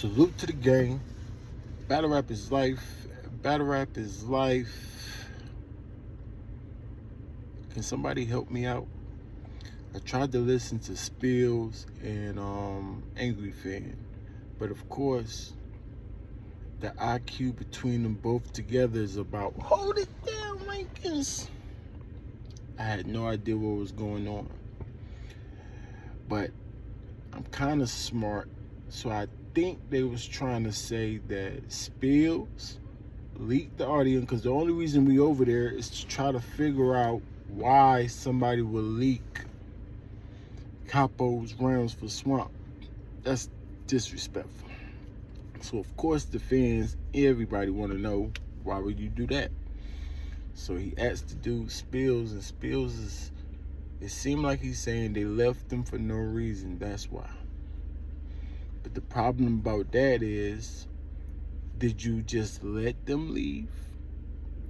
Salute to the gang. Battle rap is life. Battle rap is life. Can somebody help me out? I tried to listen to Spilz and Angryfan, but of course, the IQ between them both together is about hold it down, Lincolns. I had no idea what was going on, but I'm kind of smart, so I think they was trying to say that Spilz leaked the audio because the only reason we over there is to try to figure out why somebody would leak Kapo's rounds for Swamp. That's disrespectful. So of course the fans, everybody want to know, why would you do that? So he asked the dude Spilz, and Spilz is, it seemed like he's saying they left them for no reason, that's why. But the problem about that is, did you just let them leave?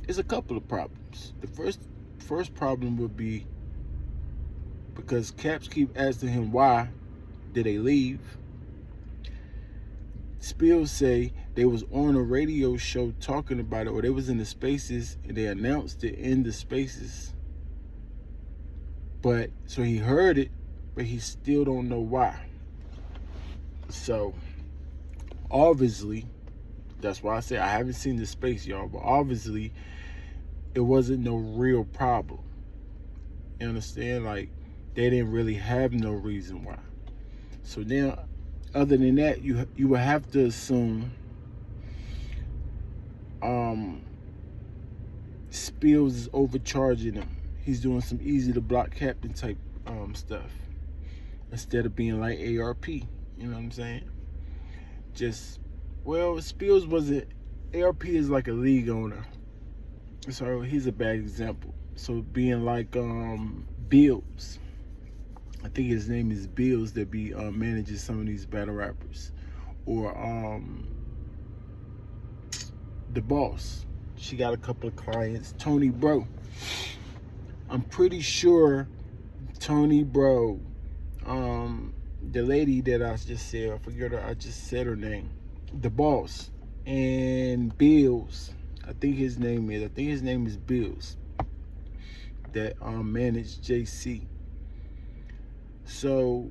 There's a couple of problems. The first problem would be because Caps keep asking him why did they leave. Spilz say they was on a radio show talking about it, or they was in the spaces and they announced it in the spaces. But so he heard it, but he still don't know why. So obviously, that's why I say I haven't seen the space, y'all, but obviously it wasn't no real problem. You understand? Like, they didn't really have no reason why. So now, other than that, you would have to assume Spilz is overcharging him. He's doing some easy to block captain type stuff instead of being like ARP. You know what I'm saying? Spilz wasn't. ARP is like a league owner, so he's a bad example. So being like Spilz, I think his name is Spilz, that be manages some of these battle rappers, or the boss. She got a couple of clients. Tony Bro. I'm pretty sure Tony Bro, the lady that I just said, I forget her. I just said her name. The boss and Spilz. I think his name is Spilz. That managed JC. So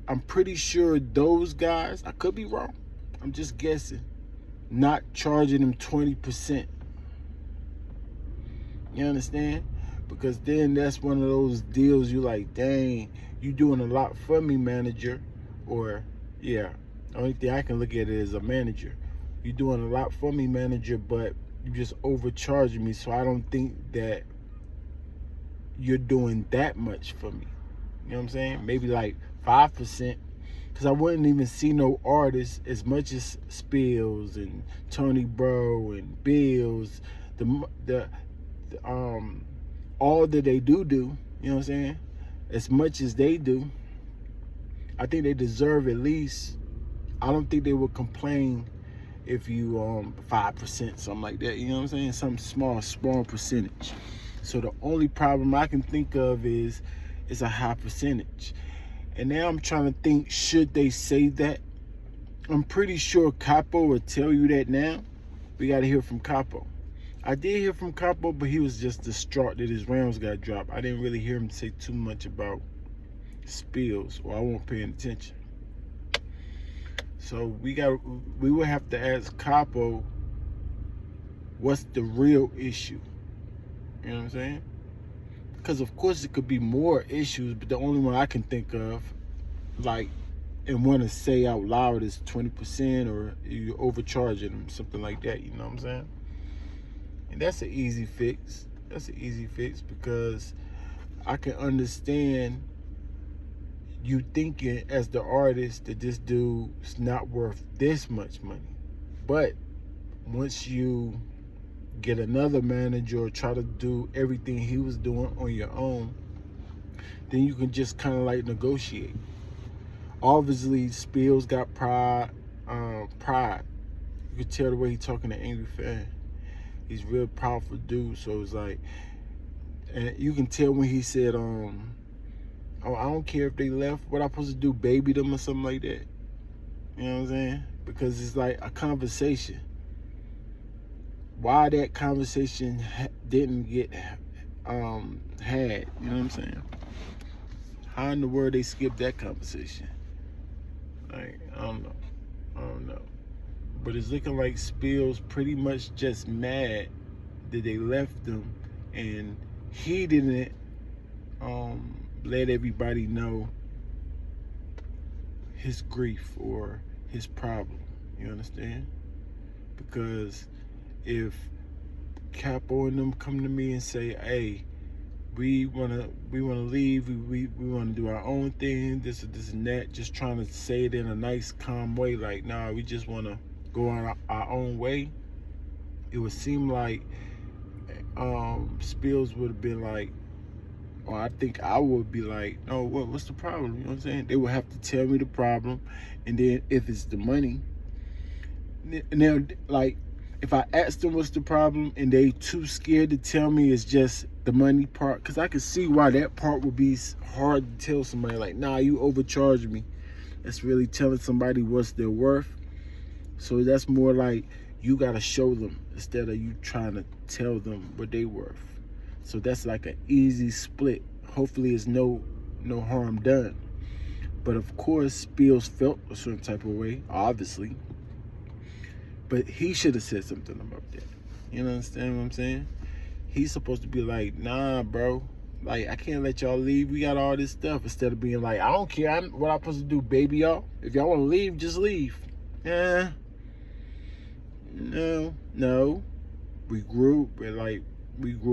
I'm pretty sure those guys, I could be wrong, I'm just guessing, not charging him 20%. You understand? Because then that's one of those deals you like, dang, you doing a lot for me, manager. Or, yeah, the only thing I can look at it as a manager. You doing a lot for me, manager, but you just overcharging me, so I don't think that you're doing that much for me. You know what I'm saying? Maybe like 5%, because I wouldn't even see no artists as much as Spilz and Tony Bro and Spilz, all that they do, you know what I'm saying? As much as they do, I think they deserve at least, I don't think they would complain if you 5%, something like that, you know what I'm saying? Some small percentage. So the only problem I can think of is a high percentage. And now I'm trying to think, should they say that? I'm pretty sure Kapo will tell you that now. We got to hear from Kapo. I did hear from Kapo, but he was just distraught that his rounds got dropped. I didn't really hear him say too much about Spilz, or I won't pay attention. So we will have to ask Kapo, what's the real issue? You know what I'm saying? Because of course it could be more issues, but the only one I can think of, like, and want to say out loud, is 20%, or you overcharging them, something like that. You know what I'm saying? And that's an easy fix. That's an easy fix, because I can understand you thinking as the artist that this dude's not worth this much money. But once you get another manager or try to do everything he was doing on your own, then you can just kind of like negotiate. Obviously, Spilz got pride. You can tell the way he's talking to Angryfan. He's a real powerful dude. So it's like, and you can tell when he said, "Oh, I don't care if they left. What I supposed to do, baby them or something like that." You know what I'm saying? because it's like a conversation. Why that conversation didn't get had? You know what I'm saying? How in the world they skipped that conversation? Like, I don't know. But it's looking like Spilz pretty much just mad that they left him, and he didn't let everybody know his grief or his problem. You understand? Because if Kapo and them come to me and say, "Hey, we wanna leave. We wanna do our own thing. This and that," just trying to say it in a nice, calm way, like, "Nah, we just wanna go on our own way." It would seem like Spilz would have been like, or I think I would be like, "No, what's the problem?" You know what I'm saying? They would have to tell me the problem, and then if it's the money, and then like, if I ask them what's the problem and they too scared to tell me it's just the money part, because I can see why that part would be hard to tell somebody, like, "Nah, you overcharged me." That's really telling somebody what's their worth. So that's more like you got to show them instead of you trying to tell them what they worth. So that's like an easy split. Hopefully it's no harm done. But of course, Spilz felt a certain type of way, obviously. But he should have said something about that. You understand what I'm saying? He's supposed to be like, "Nah, bro. Like, I can't let y'all leave. We got all this stuff." Instead of being like, "I don't care. What I'm supposed to do, baby y'all? If y'all want to leave, just leave." No. We grew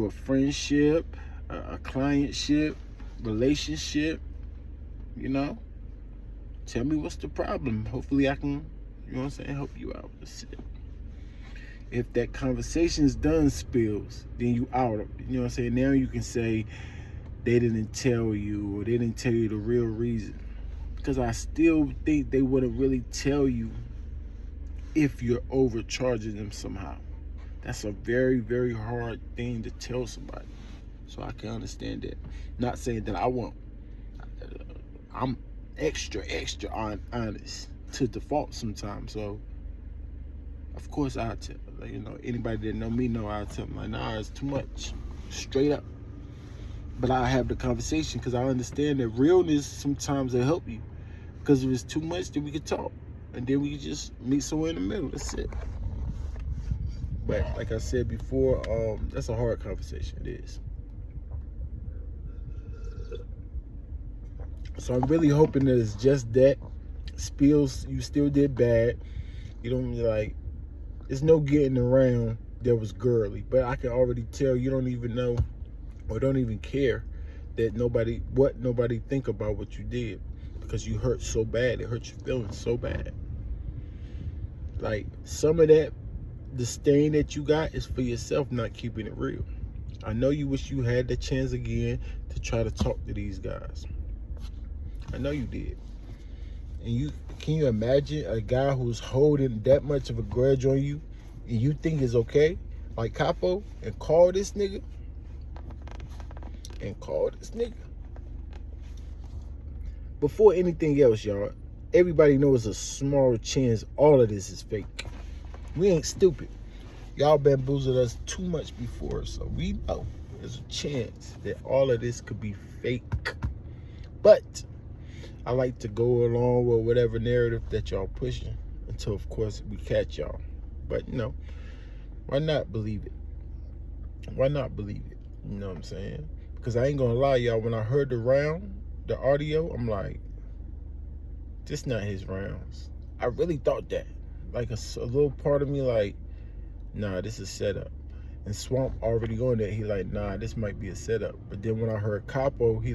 a friendship, a clientship, relationship. You know? Tell me what's the problem. Hopefully I can, you know what I'm saying, help you out. That's it. If that conversation's done, Spilz, then you out. You know what I'm saying? Now you can say they didn't tell you, or they didn't tell you the real reason. Because I still think they wouldn't really tell you if you're overcharging them somehow. That's a very, very hard thing to tell somebody. So I can understand that. Not saying that I won't. I'm extra honest to default sometimes. So of course I tell, you know, anybody that know me know I tell them, like, "Nah, it's too much," straight up. But I have the conversation because I understand that realness sometimes will help you. Because if it's too much, then we can talk, and then we can just meet somewhere in the middle. That's it. But like I said before, that's a hard conversation. It is. So I'm really hoping that it's just that. Spilz, you still did bad. You don't like. There's no getting around that was girly. But I can already tell you don't even know, or don't even care that nobody think about what you did, because you hurt so bad. It hurt your feelings so bad. Like, some of that, the stain that you got is for yourself not keeping it real. I know you wish you had the chance again to try to talk to these guys. I know you did. And can you imagine a guy who's holding that much of a grudge on you, and you think it's okay, like Kapo, and call this nigga? Before anything else, y'all, everybody knows a small chance all of this is fake. We ain't stupid. Y'all bamboozled us too much before, so we know there's a chance that all of this could be fake. But I like to go along with whatever narrative that y'all pushing until, of course, we catch y'all. But, you know, why not believe it? Why not believe it? You know what I'm saying? Because I ain't gonna lie, y'all, when I heard the audio, I'm like, this not his rounds. I really thought that. Like, a little part of me like, nah, this is setup. And Swamp already on that. He like, nah, this might be a setup. But then when I heard Kapo, he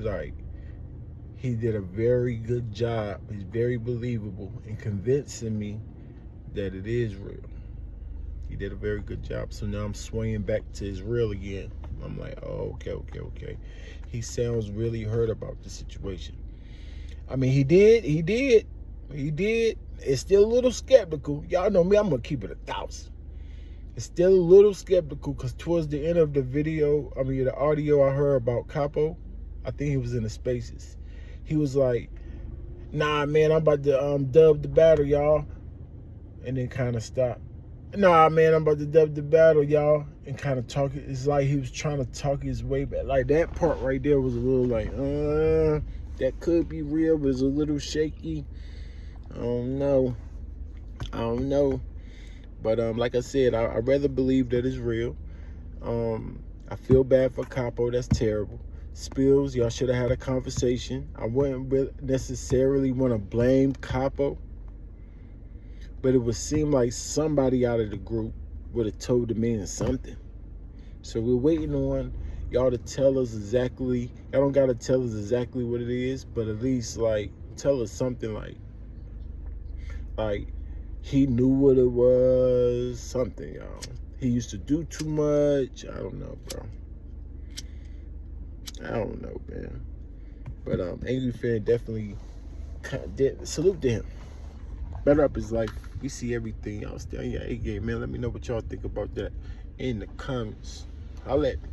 did a very good job. He's very believable in convincing me that it is real. He did a very good job. So now I'm swaying back to his real again. I'm like, oh, okay. He sounds really hurt about the situation. I mean, he did. It's still a little skeptical. Y'all know me, I'm gonna keep it 1,000. It's still a little skeptical because towards the end of the audio I heard about Kapo, I think he was in the spaces. He was like, "Nah, man, I'm about to dub the battle, y'all. and then kind of stop. Nah, man, I'm about to dub the battle, y'all, and kind of talk. It's like he was trying to talk his way back. Like that part right there was a little like, that could be real, but it's a little shaky. I don't know. But like I said, I rather believe that it's real. I feel bad for Kapo. That's terrible. Spilz, y'all should have had a conversation. I wouldn't necessarily want to blame Kapo, but it would seem like somebody out of the group would have told the man something. So we're waiting on y'all to tell us exactly. Y'all don't got to tell us exactly what it is, but at least like tell us something like he knew what it was, something, y'all. He used to do too much. I don't know, bro. I don't know, man. But Angryfan definitely salute to him. Better up his life. We see everything else there. Yeah, man, let me know what y'all think about that in the comments. Holla at me.